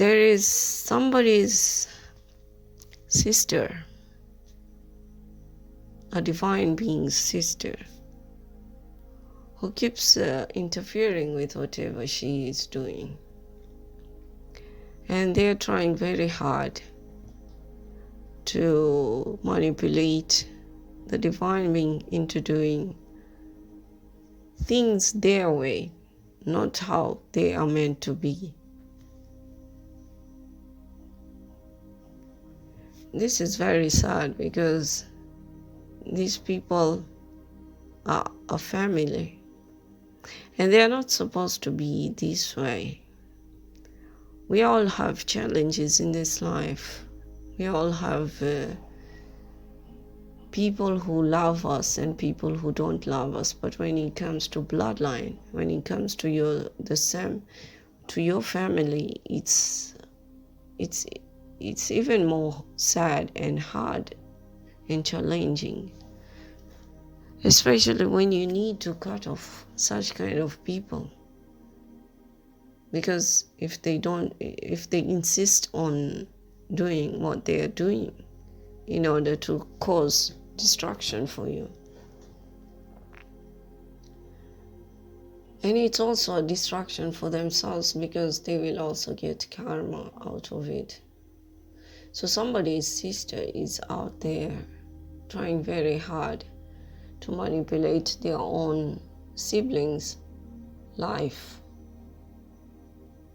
there is somebody's sister, a divine being's sister, who keeps interfering with whatever she is doing. And they're trying very hard to manipulate the divine being into doing things their way, not how they are meant to be. This is very sad because these people are a family and they are not supposed to be this way. We all have challenges in this life. We all have people who love us and people who don't love us. But when it comes to bloodline, when it comes to your family, it's even more sad and hard and challenging, especially when you need to cut off such kind of people. Because if they insist on doing what they are doing in order to cause destruction for you. And it's also a distraction for themselves because they will also get karma out of it. So somebody's sister is out there trying very hard to manipulate their own siblings' life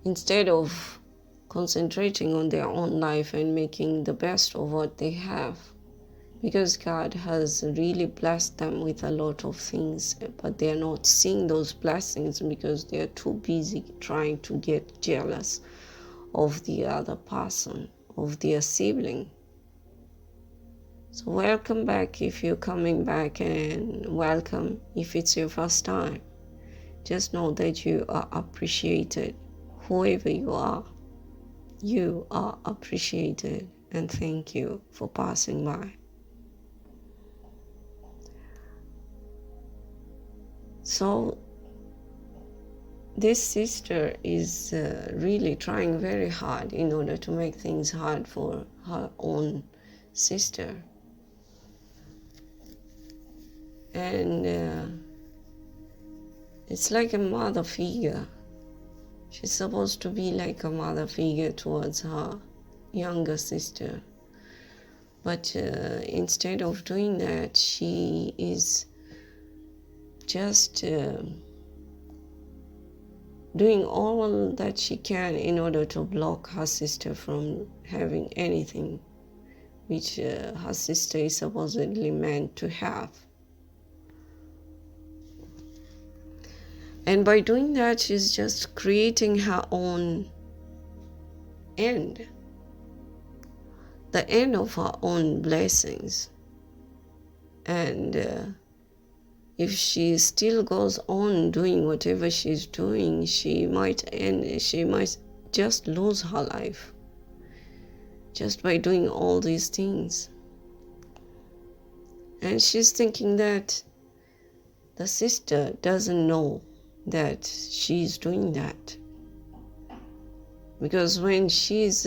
instead of concentrating on their own life and making the best of what they have. Because God has really blessed them with a lot of things, but they are not seeing those blessings because they are too busy trying to get jealous of the other person, of their sibling. So welcome back if you're coming back, and welcome if it's your first time. Just know that you are appreciated. Whoever you are appreciated, and thank you for passing by. So this sister is really trying very hard in order to make things hard for her own sister. And it's like a mother figure. She's supposed to be like a mother figure towards her younger sister. But instead of doing that, she is just doing all that she can in order to block her sister from having anything which her sister is supposedly meant to have. And by doing that, she's just creating her own end, the end of her own blessings. And if she still goes on doing whatever she's doing, she might just lose her life just by doing all these things. And she's thinking that the sister doesn't know that she's doing that. Because when she's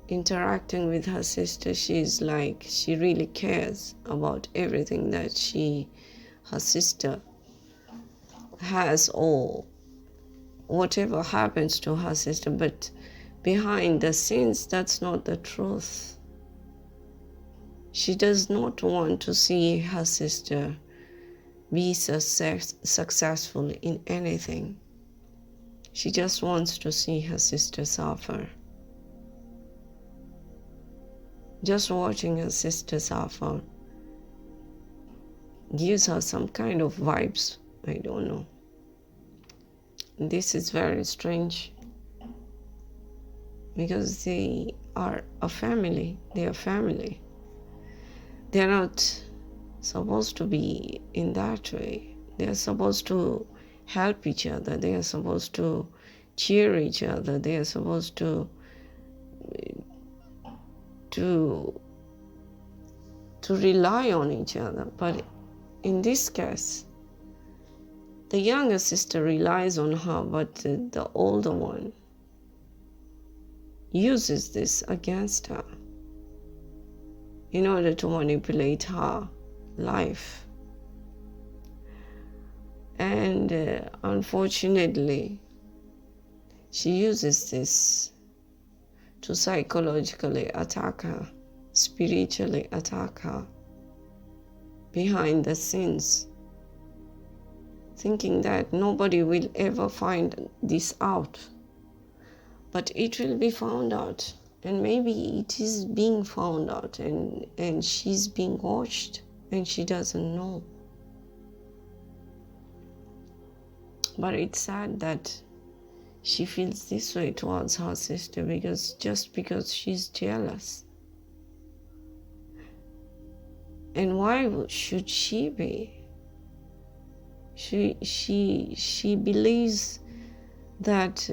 interacting with her sister, she's like, she really cares about everything that her sister has, or whatever happens to her sister. But behind the scenes, that's not the truth. She does not want to see her sister be successful in anything. She just wants to see her sister suffer. Just watching her sister suffer gives her some kind of vibes. I don't know. This is very strange because they are a family. They are family. They're not supposed to be in that way. They are supposed to help each other. They are supposed to cheer each other. They are supposed to rely on each other. But in this case, the younger sister relies on her, but the older one uses this against her in order to manipulate her life. And unfortunately, she uses this to psychologically attack her, spiritually attack her behind the scenes, thinking that nobody will ever find this out. But it will be found out, and maybe it is being found out, and she's being watched and she doesn't know. But it's sad that she feels this way towards her sister because she's jealous. And why should she be? She believes that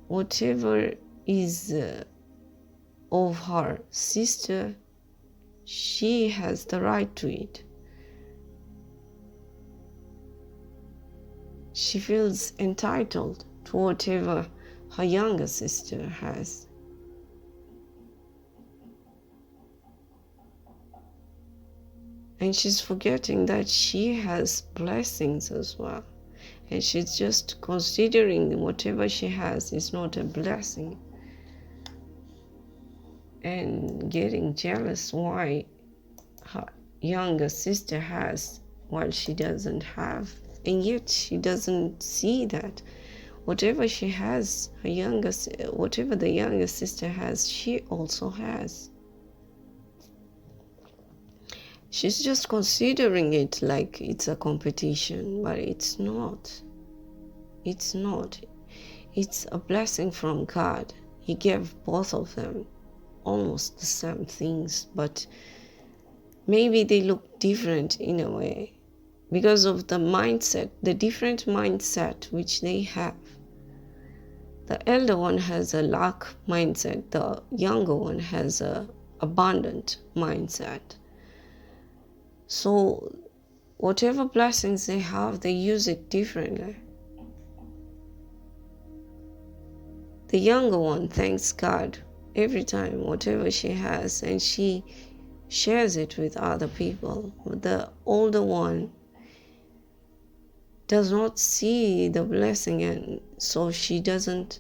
whatever is of her sister, she has the right to it. She feels entitled to whatever her younger sister has. And she's forgetting that she has blessings as well. And she's just considering whatever she has is not a blessing. And getting jealous why her younger sister has while she doesn't have. And yet she doesn't see that whatever she has, whatever the younger sister has, she also has. She's just considering it like it's a competition, but it's not. It's not. It's a blessing from God. He gave both of them almost the same things, but maybe they look different in a way because of the mindset, the different mindset which they have. The elder one has a lack mindset. The younger one has a abundant mindset. So whatever blessings they have, they use it differently. The younger one thanks God every time, whatever she has, and she shares it with other people. The older one does not see the blessing, and so she doesn't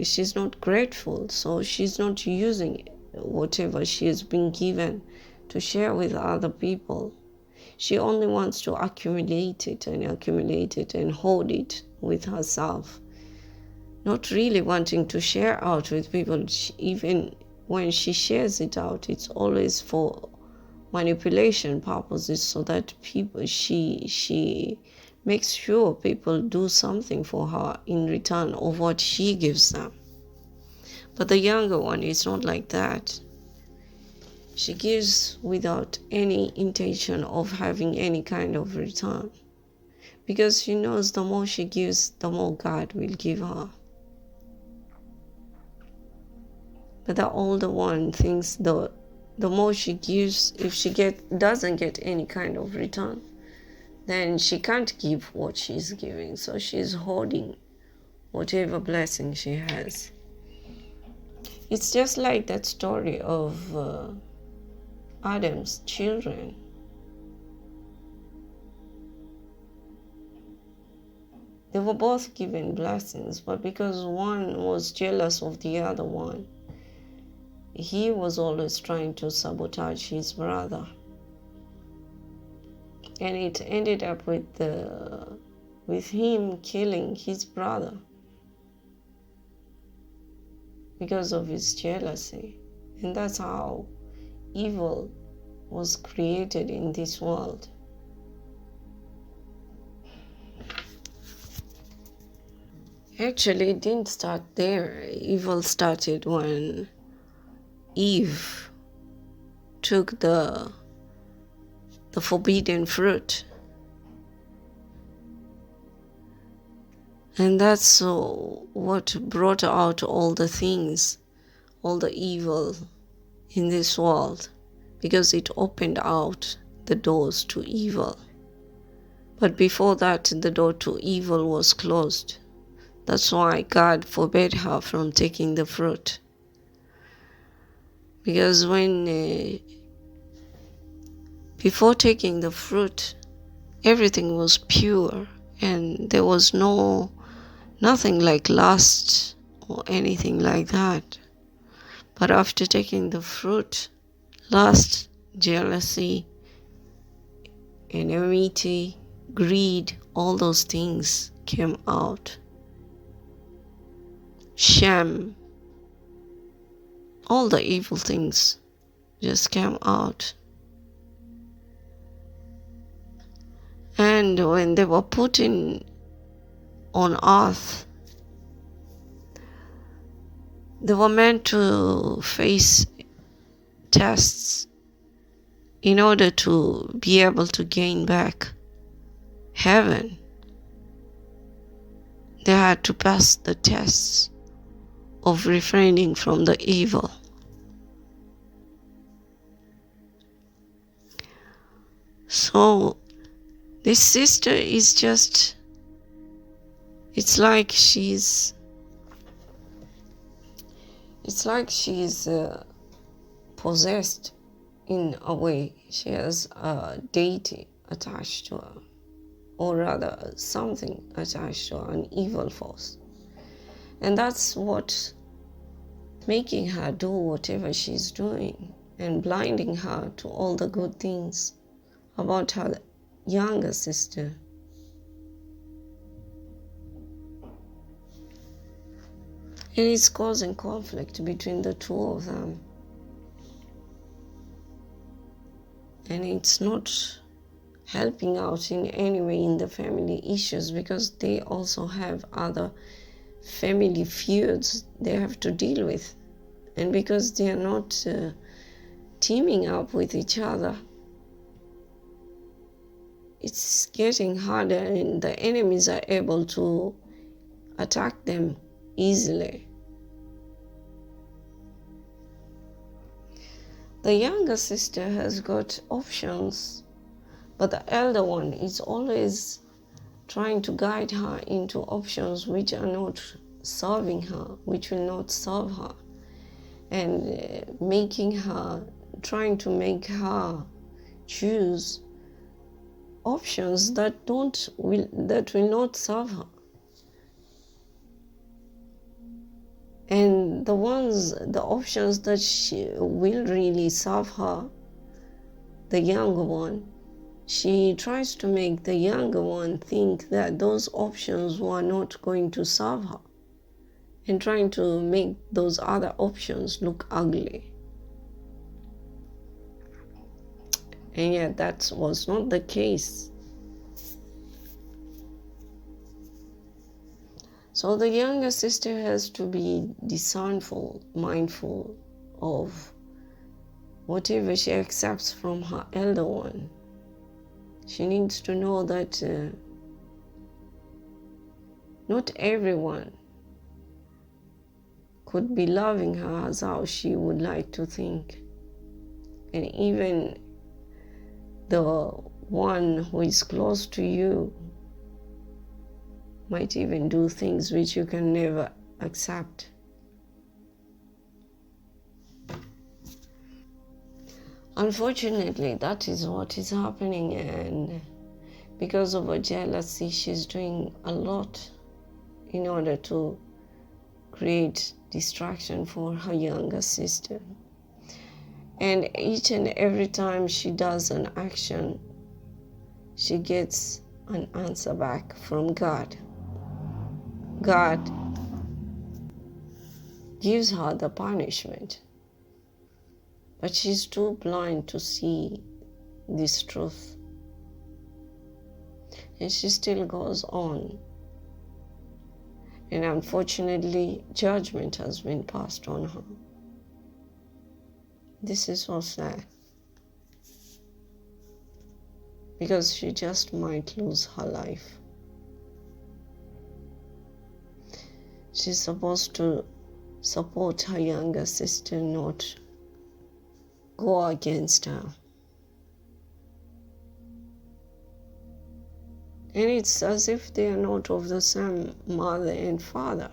she's not grateful, so she's not using whatever she has been given to share with other people. She only wants to accumulate it and hold it with herself, not really wanting to share out with people. Even when she shares it out, it's always for manipulation purposes, so that people, she makes sure people do something for her in return of what she gives them. But the younger one is not like that. She gives without any intention of having any kind of return, because she knows the more she gives, the more God will give her. But the older one thinks the more she gives, if she doesn't get any kind of return, then she can't give what she's giving. So she's holding whatever blessing she has. It's just like that story of Adam's children. They were both given blessings, but because one was jealous of the other one, he was always trying to sabotage his brother. And it ended up with him killing his brother because of his jealousy. And that's how evil was created in this world. Actually, it didn't start there. Evil started when Eve took the forbidden fruit. And that's what brought out all the things, all the evil in this world, because it opened out the doors to evil. But before that, the door to evil was closed. That's why God forbade her from taking the fruit. Because before taking the fruit, everything was pure, and there was nothing like lust or anything like that. But after taking the fruit, lust, jealousy, enmity, greed, all those things came out. Shame, all the evil things just came out. And when they were put on earth, they were meant to face tests in order to be able to gain back heaven. They had to pass the tests of refraining from the evil. So this sister is just, it's like she's possessed in a way. She has a deity attached to her, or rather something attached to her, an evil force. And that's what making her do whatever she's doing and blinding her to all the good things about her younger sister. And it's causing conflict between the two of them. And it's not helping out in any way in the family issues, because they also have other family feuds they have to deal with. And because they are not teaming up with each other, it's getting harder, and the enemies are able to attack them easily. The younger sister has got options, but the elder one is always trying to guide her into options which are not serving her, which will not serve her, and trying to make her choose options that will not serve her. And the options that will really serve her, the younger one, she tries to make the younger one think that those options were not going to serve her, and trying to make those other options look ugly. And yet that was not the case. So the younger sister has to be discernful, mindful of whatever she accepts from her elder one. She needs to know that not everyone could be loving her as how she would like to think. And even the one who is close to you might even do things which you can never accept. Unfortunately, that is what is happening, and because of her jealousy, she's doing a lot in order to create distraction for her younger sister. And each and every time she does an action, she gets an answer back from God. God gives her the punishment, but she's too blind to see this truth. And she still goes on. And unfortunately, judgment has been passed on her. This is so sad, because she just might lose her life. She's supposed to support her younger sister, not go against her. And it's as if they are not of the same mother and father.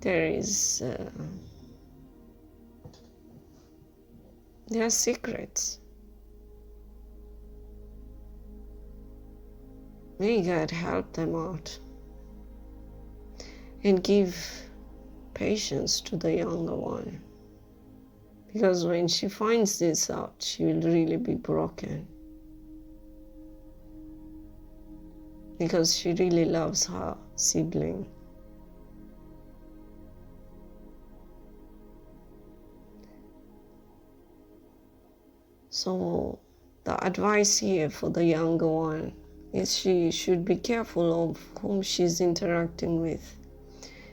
There are secrets. May God help them out and give patience to the younger one. Because when she finds this out, she will really be broken. Because she really loves her sibling. So the advice here for the younger one is she should be careful of whom she's interacting with.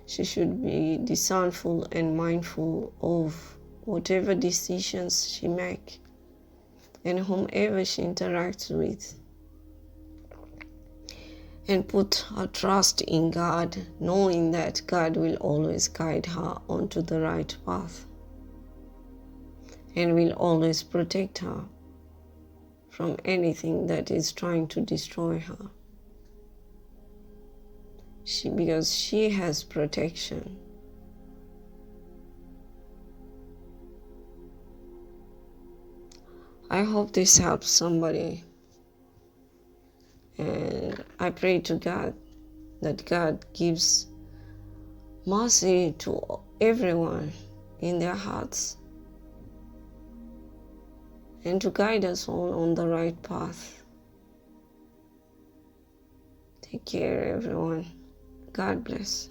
She should be discernful and mindful of whatever decisions she makes and whomever she interacts with. And put her trust in God, knowing that God will always guide her onto the right path and will always protect her from anything that is trying to destroy her. Because she has protection. I hope this helps somebody. And I pray to God that God gives mercy to everyone in their hearts and to guide us all on the right path. Take care, everyone. God bless.